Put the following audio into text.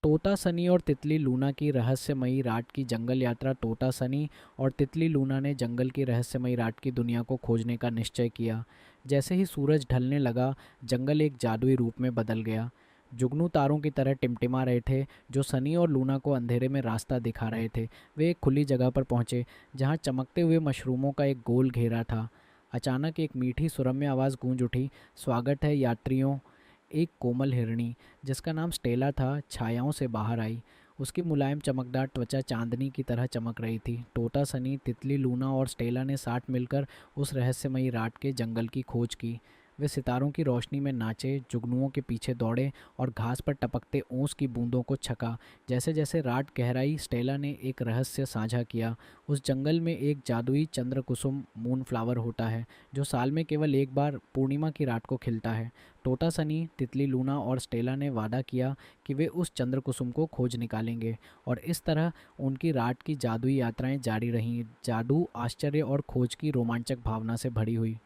तोता सनी और तितली लूना की रहस्यमयी रात की जंगल यात्रा। तोता सनी और तितली लूना ने जंगल की रहस्यमयी रात की दुनिया को खोजने का निश्चय किया। जैसे ही सूरज ढलने लगा, जंगल एक जादुई रूप में बदल गया। जुगनू तारों की तरह टिमटिमा रहे थे, जो सनी और लूना को अंधेरे में रास्ता दिखा रहे थे। वे एक खुली जगह पर पहुंचे, जहां चमकते हुए मशरूमों का एक गोल घेरा था। अचानक एक मीठी सुरम्य आवाज़ गूंज उठी, स्वागत है यात्रियों। एक कोमल हिरणी, जिसका नाम स्टेला था, छायाओं से बाहर आई। उसकी मुलायम चमकदार त्वचा चांदनी की तरह चमक रही थी। तोता सनी, तितली लूना और स्टेला ने साथ मिलकर उस रहस्यमयी रात के जंगल की खोज की। वे सितारों की रोशनी में नाचे, जुगनुओं के पीछे दौड़े और घास पर टपकते ओस की बूंदों को छका। जैसे जैसे रात गहराई, स्टेला ने एक रहस्य साझा किया। उस जंगल में एक जादुई चंद्रकुसुम मून फ्लावर होता है, जो साल में केवल एक बार पूर्णिमा की रात को खिलता है। तोता सनी, तितली लूना और स्टेला ने वादा किया कि वे उस चंद्रकुसुम को खोज निकालेंगे, और इस तरह उनकी रात की जादुई यात्राएं जारी रहीं। जादू, आश्चर्य और खोज की रोमांचक भावना से भरी हुई।